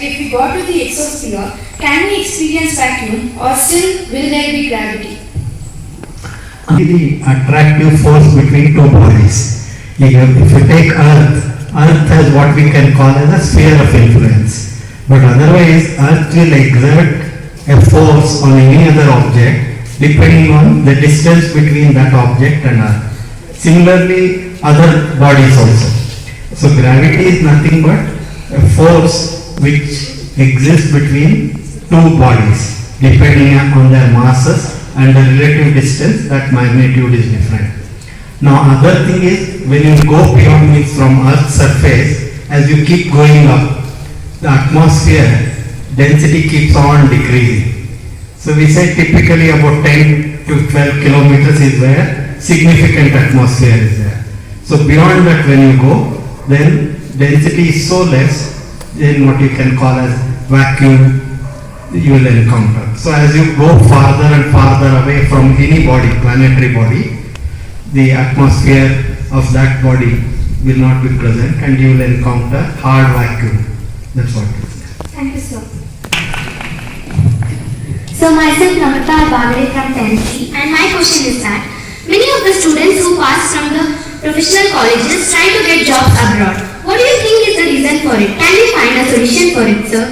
that if we go to the exosphere, can we experience vacuum or still will there be gravity? The attractive force between two bodies. If you take Earth has what we can call as a sphere of influence. But otherwise, Earth will exert a force on any other object depending on the distance between that object and Earth. Similarly, other bodies also. So gravity is nothing but a force which exists between two bodies depending on their masses and the relative distance. That magnitude is different. Now other thing is, when you go beyond it from Earth's surface, as you keep going up, the atmosphere density keeps on decreasing. So we say typically about 10 to 12 kilometers is where significant atmosphere is there. So beyond that, when you go, then density is so less, then what you can call as vacuum you will encounter. So as you go farther and farther away from any body, planetary body, the atmosphere of that body will not be present and you will encounter hard vacuum. That's what it is. Thank you, sir. So myself Namrata Bagare from 10th, and my question is that many of the students who pass from the professional colleges try to get jobs abroad. What do you think is the reason for it? Can we find a solution for it, sir?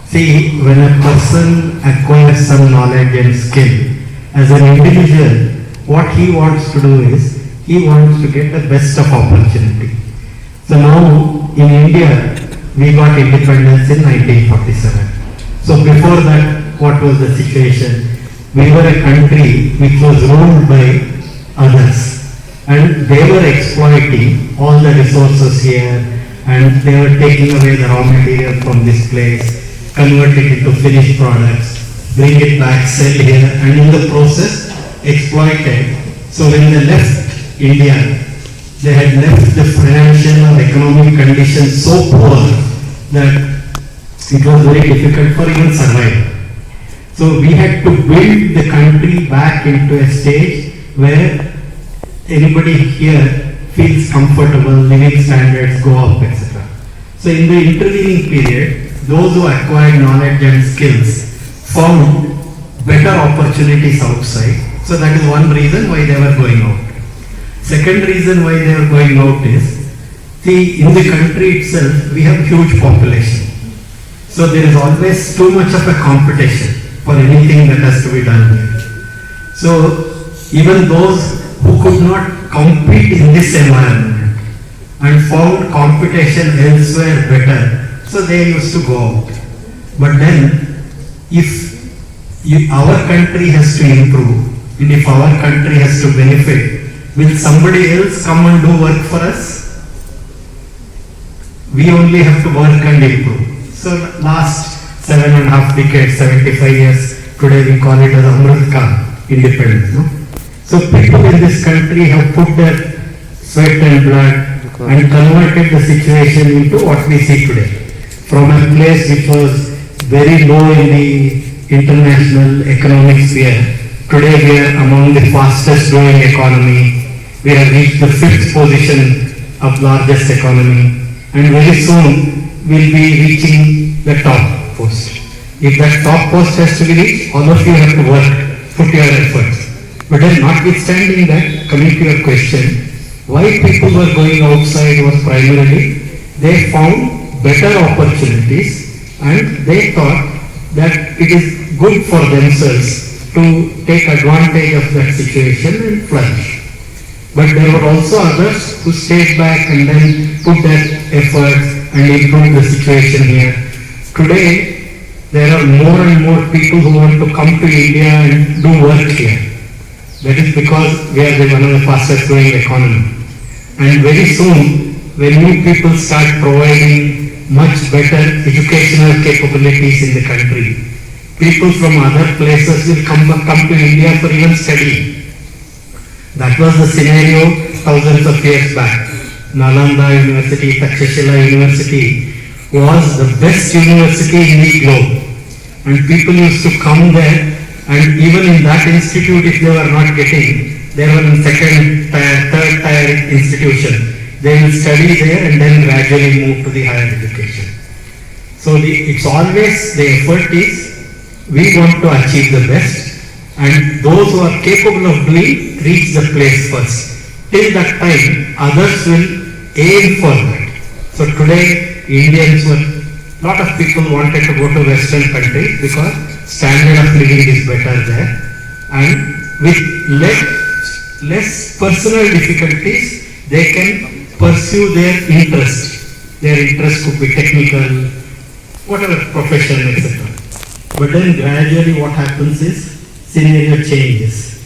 See, when a person acquires some knowledge and skill, as an individual, what he wants to do is, he wants to get the best of opportunity. So now, in India, we got independence in 1947. So before that, what was the situation? We were a country which was ruled by others. And they were exploiting all the resources here, and they were taking away the raw material from this place, convert it into finished products, bring it back, sell here, and in the process exploited. So when they left India, they had left the financial or economic conditions so poor that it was very difficult for even survival. So we had to build the country back into a stage where anybody here feels comfortable, living standards go up, etc. So in the intervening period, those who acquired knowledge and skills found better opportunities outside. So that is one reason why they were going out. Second reason why they were going out is, see, in the country itself, we have huge population. So there is always too much of a competition for anything that has to be done here. So even those who could not compete in this environment and found competition elsewhere better, so they used to go out. But then, if our country has to improve, and if our country has to benefit, will somebody else come and do work for us? We only have to work and improve. So last 7.5 decades, 75 years, today we call it as Amrit independence. No? So people in this country have put their sweat and blood and converted the situation into what we see today. From a place which was very low in the international economic sphere, today we are among the fastest growing economy. We have reached the 5th position of largest economy, and very soon we'll be reaching the top post. If that top post has to be reached, all of you have to work, put your efforts. But then notwithstanding that, coming to your question, why people were going outside was primarily they found better opportunities and they thought that it is good for themselves to take advantage of that situation and flourish. But there were also others who stayed back and then put their efforts and improved the situation here. Today, there are more and more people who want to come to India and do work here. That is because we are one of the fastest growing economy. And very soon, when new people start providing much better educational capabilities in the country, people from other places will come to India for even study. That was the scenario thousands of years back. Nalanda University, Takshashila University was the best university in the globe. And people used to come there, and even in that institute, if they were not getting, they were in second tier, third tier institution. They will study there and then gradually move to the higher education. So it's always the effort is we want to achieve the best, and those who are capable of doing reach the place first. Till that time, others will aim for that. So today, Indians were, lot of people wanted to go to Western countries because standard of living is better there, and with less personal difficulties, they can pursue their interest. Their interest could be technical, whatever profession, etc. But then gradually what happens is scenario changes.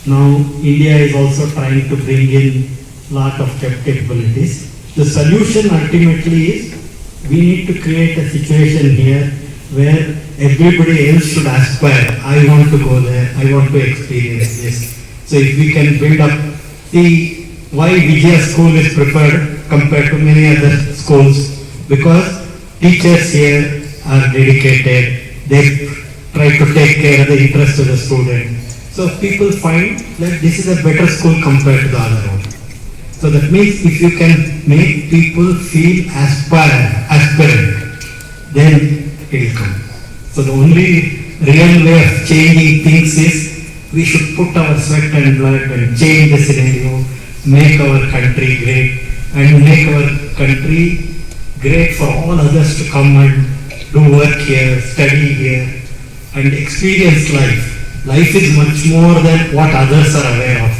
Now India is also trying to bring in lot of capabilities. The solution ultimately is we need to create a situation here where everybody else should aspire. I want to go there, I want to experience this. So if we can build up, see why Vijaya school is preferred compared to many other schools, because teachers here are dedicated, they try to take care of the interest of the student. So people find that this is a better school compared to the other one. So that means if you can make people feel aspirant, then it will come. So the only real way of changing things is we should put our sweat and blood and change the scenario, make our country great, and make our country great for all others to come and do work here, study here, and experience life. Life is much more than what others are aware of.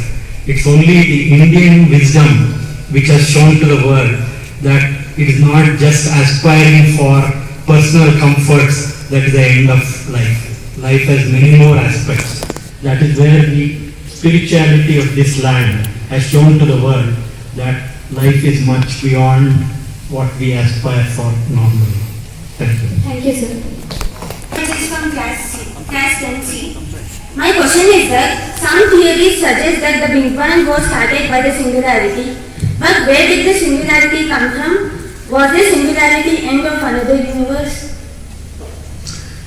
It's only the Indian wisdom which has shown to the world that it is not just aspiring for personal comforts that is the end of life. Life has many more aspects. That is where the spirituality of this land has shown to the world that life is much beyond what we aspire for normally. Thank you. Thank you, sir. This is from class 10C. My question is that some theories suggest that the Big Bang was started by the singularity. But where did the singularity come from? Was the singularity end of another universe?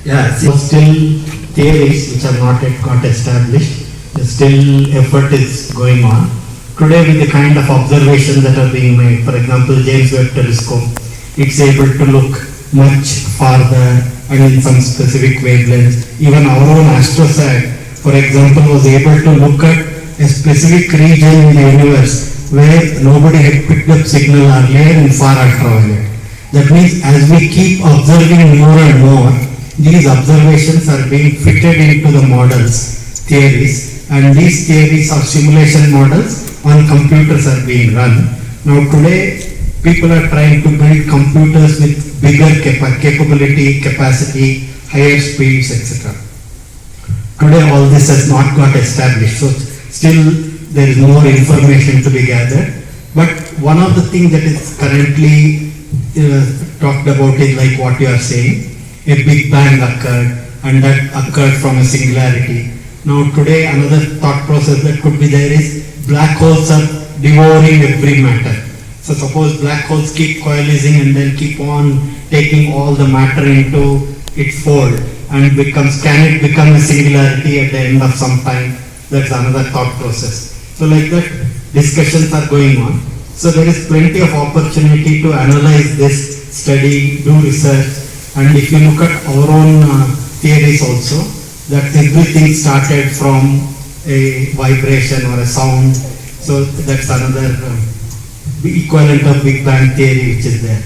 Yeah, so still theories which have not yet got established. Still effort is going on. Today with the kind of observations that are being made, for example, James Webb Telescope, it's able to look much farther and in some specific wavelengths. Even our own astrosat, for example, was able to look at a specific region in the universe where nobody had picked up signal earlier in far ultraviolet. That means as we keep observing more and more, these observations are being fitted into the models, theories, and these theories or simulation models on computers are being run. Now today, people are trying to build computers with bigger capability, capacity, higher speeds, etc. Today all this has not got established, so still there is more information to be gathered. But one of the things that is currently talked about is like what you are saying, a Big Bang occurred and that occurred from a singularity. Now today another thought process that could be there is black holes are devouring every matter. So suppose black holes keep coalescing and then keep on taking all the matter into its fold and can it become a singularity at the end of some time? That's another thought process. So like that, discussions are going on. So there is plenty of opportunity to analyze this, study, do research, and if you look at our own theories also, that everything started from a vibration or a sound. So that's another equivalent of Big Bang theory which is there.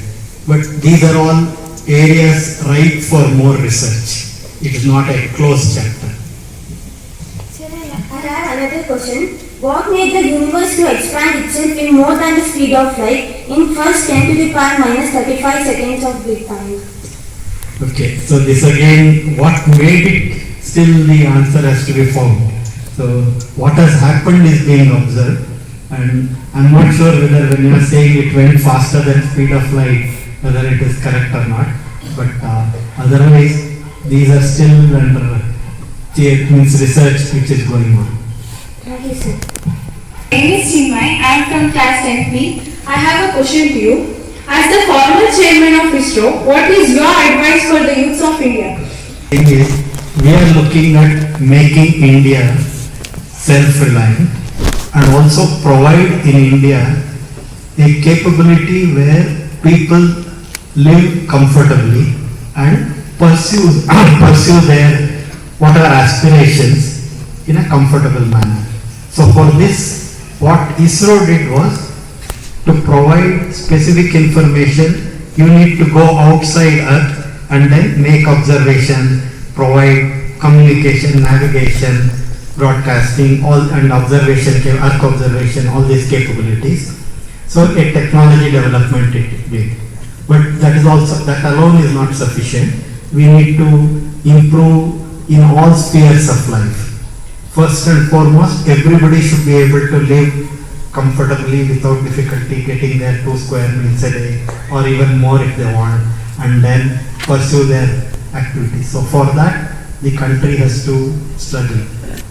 But these are all areas ripe for more research. It is not a closed chapter. Sir, I have another question. What made the universe to expand itself in more than the speed of light in first 10 to the power minus 35 seconds of Big Bang? Okay, so this again, what made it, still the answer has to be found. So what has happened is being observed, and I'm not sure whether when you are saying it went faster than speed of light, whether it is correct or not, but otherwise these are still under research which is going on. Thank you, sir. My name is Chinmay. I am from class 10B. I have a question to you. As the former chairman of ISRO, what is your advice for the youths of India? Thing is, we are looking at making India self-reliant and also provide in India a capability where people live comfortably and pursue pursue their whatever aspirations in a comfortable manner. So for this, what ISRO did was to provide specific information. You need to go outside Earth and then make observation, provide communication, navigation, broadcasting, all and observation, Earth observation, all these capabilities. So a technology development it did. But that alone is not sufficient. We need to improve in all spheres of life. First and foremost, everybody should be able to live comfortably without difficulty, getting their 2 square meals a day or even more if they want, and then pursue their activities. So for that, the country has to struggle.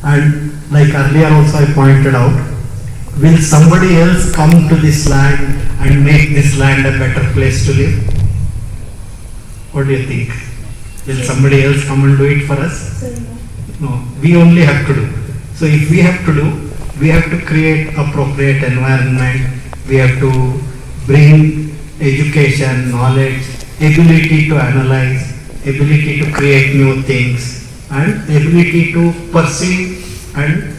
And like earlier also I pointed out, will somebody else come to this land and make this land a better place to live? What do you think? Will somebody else come and do it for us? No, we only have to do. So if we have to do, we have to create appropriate environment, we have to bring education, knowledge, ability to analyze, ability to create new things, and ability to perceive and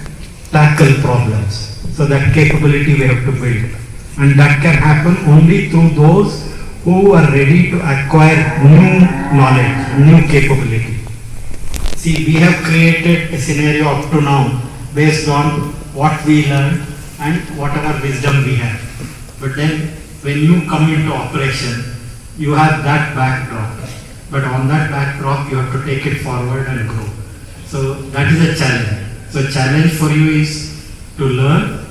tackle problems. So that capability we have to build. And that can happen only through those who are ready to acquire new knowledge, new capability. See, we have created a scenario up to now based on what we learned and whatever wisdom we have. But then when you come into operation, you have that backdrop. But on that backdrop, you have to take it forward and grow. So that is a challenge. So challenge for you is to learn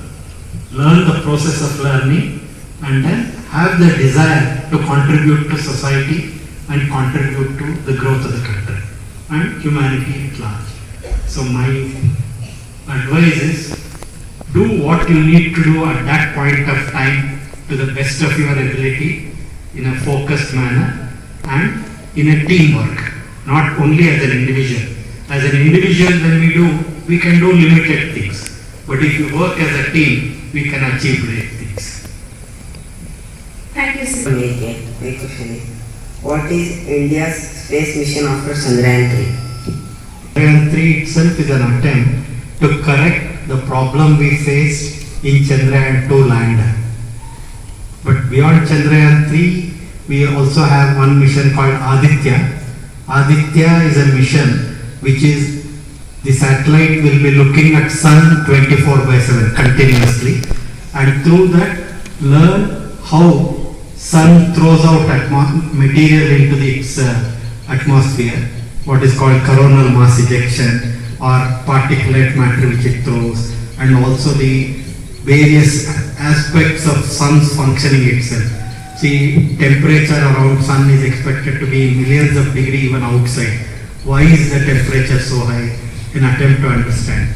the process of learning, and then have the desire to contribute to society and contribute to the growth of the country and humanity at large. So my advice is, do what you need to do at that point of time to the best of your ability in a focused manner and in a teamwork, not only as an individual. As an individual, when we can do limited things. But if you work as a team, we can achieve great things. Thank you, sir. My question is, what is India's space mission after Chandrayaan 3? Chandrayaan 3 itself is an attempt to correct the problem we faced in Chandrayaan 2 lander. But beyond Chandrayaan 3, we also have one mission called Aditya. Aditya is a mission which is the satellite will be looking at sun 24/7 continuously, and through that learn how sun throws out material into its atmosphere, what is called coronal mass ejection or particulate matter which it throws, and also the various aspects of sun's functioning itself. See, temperature around sun is expected to be millions of degrees even outside. Why is the temperature so high? An attempt to understand.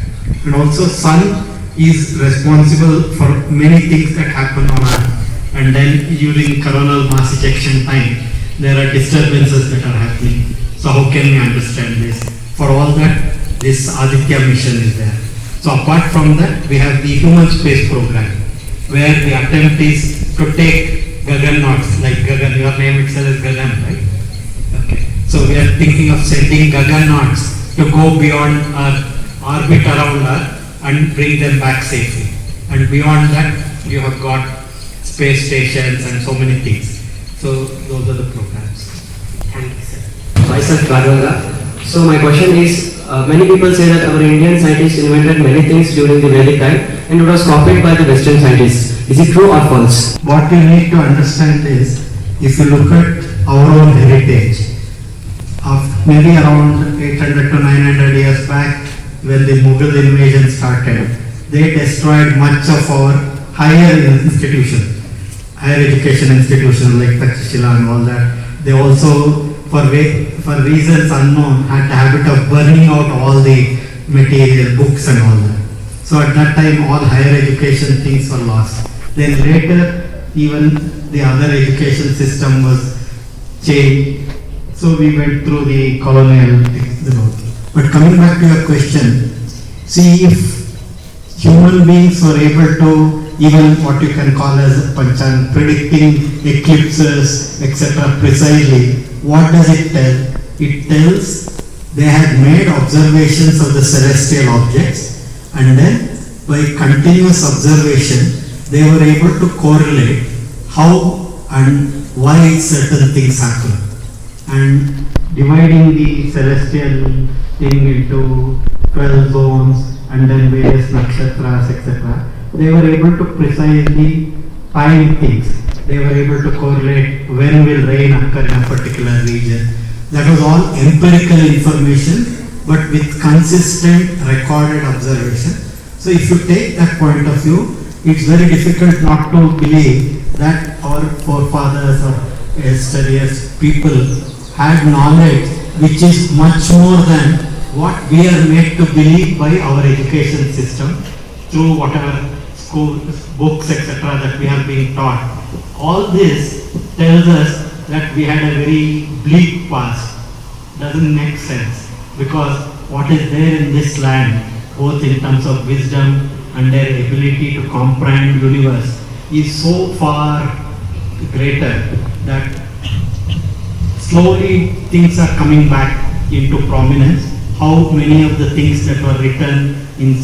And also sun is responsible for many things that happen on Earth. And then during coronal mass ejection time, there are disturbances that are happening. So how can we understand this? For all that, this Aditya mission is there. So apart from that, we have the human space program, where the attempt is to take Gagannauts, like Gagan, your name itself is Gagan, right? Okay. So we are thinking of sending Gagannauts to go beyond Earth, orbit around Earth, and bring them back safely. And beyond that, you have got space stations and so many things. So those are the programs. Thank you, sir. Myself Karwala. So my question is, many people say that our Indian scientists invented many things during the Vedic time and it was copied by the Western scientists. Is it true or false? What you need to understand is, if you look at our own heritage, of maybe around 800 to 900 years back, when the Mughal invasion started, they destroyed much of our higher institutions, higher education institutions like Takshashila and all that. They also, for reasons unknown, had the habit of burning out all the material, books and all that. So at that time, all higher education things were lost. Then later, even the other education system was changed. So we went through the colonial things. But coming back to your question, see, if human beings were able to, even what you can call as Panchan, predicting eclipses, etc. precisely, what does it tell? It tells they had made observations of the celestial objects, and then by continuous observation they were able to correlate how and why certain things happen. And dividing the celestial thing into 12 zones and then various nakshatras, etc., they were able to precisely time things. They were able to correlate when will rain occur in a particular region. That was all empirical information, but with consistent recorded observation. So if you take that point of view, it's very difficult not to believe that our forefathers or yesterday's people had knowledge which is much more than what we are made to believe by our education system through whatever school books, etc., that we are being taught. All this tells us that we had a very bleak past. Doesn't make sense, because what is there in this land, both in terms of wisdom and their ability to comprehend universe, is so far greater that slowly things are coming back into prominence. How many of the things that were written in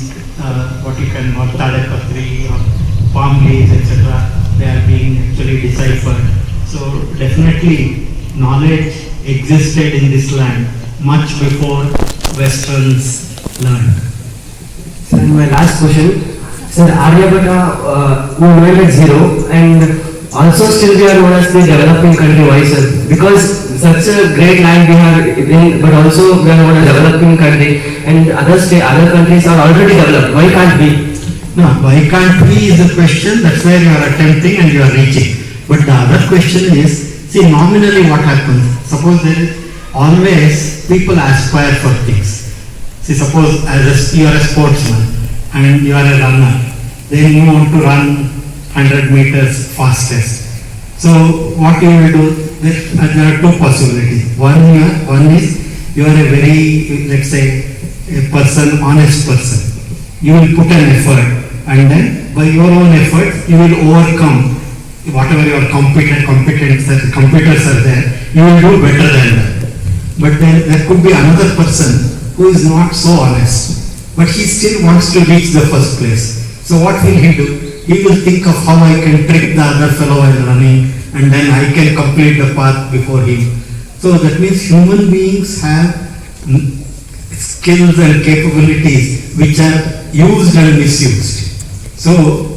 what you can call Tadapatri or palm leaves, etc., they are being actually deciphered. So definitely knowledge existed in this land much before Westerns learned. Sir, my last question. Sir, Aryabhata we invented zero, and also still we are known as the developing country. Why, sir? Because such a great land we have in, but also we are known as developing country, and other countries are already developed. Why can't we? No, why can't we is a question. That's where you are attempting and you are reaching. But the other question is, see, nominally what happens? Suppose there is always people aspire for things. See, suppose you are a sportsman and you are a runner, then you want to run 100 meters fastest. So what you will do? There are two possibilities. One is you are a very, let's say, a person, honest person. You will put an effort, and then by your own effort you will overcome whatever your competitors are there. You will do better than that. But then there could be another person who is not so honest, but he still wants to reach the first place. So what will he do? He will think of how I can trick the other fellow while running, and then I can complete the path before him. So that means human beings have skills and capabilities which are used and misused. So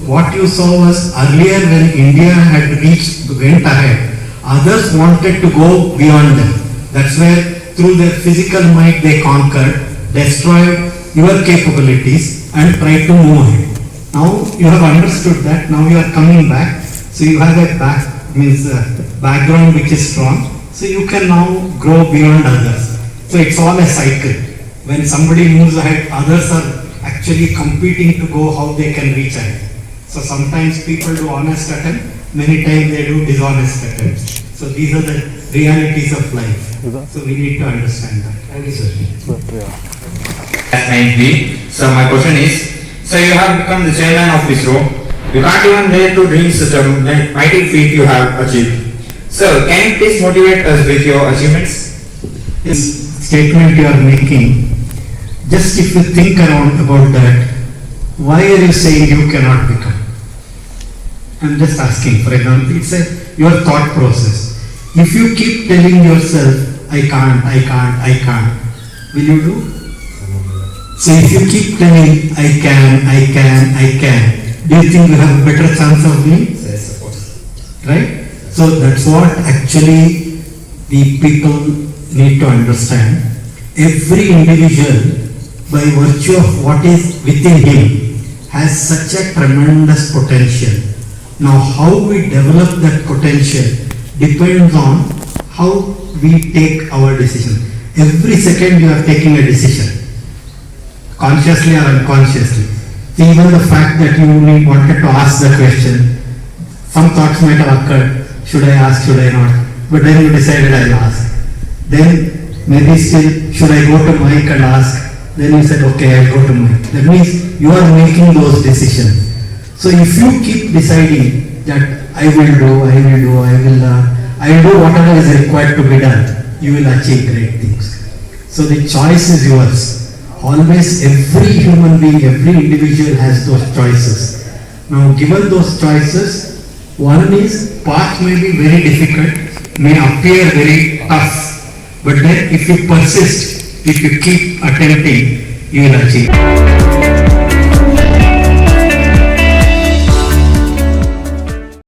what you saw was earlier when India went ahead, others wanted to go beyond them. That's where through their physical might they conquered, destroyed your capabilities and tried to move ahead. Now you have understood that, now you are coming back, so you have a background which is strong, so you can now grow beyond others. So it's all a cycle. When somebody moves ahead, others are actually competing to go how they can reach ahead. So sometimes people do honest attempt, many times they do dishonest attempts. So these are the realities of life. So we need to understand that. Thank you, sir. That's 9B. So my question is, so you have become the chairman of ISRO. You can't even dare to dream such a mighty feat you have achieved. So can you please motivate us with your achievements? This statement you are making, just if you think around about that, why are you saying you cannot become? I'm just asking, for example, it's your thought process. If you keep telling yourself, I can't, will you do? So if you keep telling, I can, do you think you have a better chance of doing? Yes, of course. Right? So that's what actually the people need to understand. Every individual, by virtue of what is within him, has such a tremendous potential. Now how we develop that potential depends on how we take our decision. Every second you are taking a decision, consciously or unconsciously. So even the fact that you wanted to ask the question, some thoughts might have occurred, should I ask, should I not? But then you decided I'll ask. Then maybe still, should I go to Mike and ask? Then you said, okay, I'll go to Mike. That means you are making those decisions. So if you keep deciding that I will I will do whatever is required to be done, you will achieve great things. So the choice is yours. Always every human being, every individual has those choices. Now given those choices, one is path may be very difficult, may appear very tough, but then if you persist, if you keep attempting, you will achieve.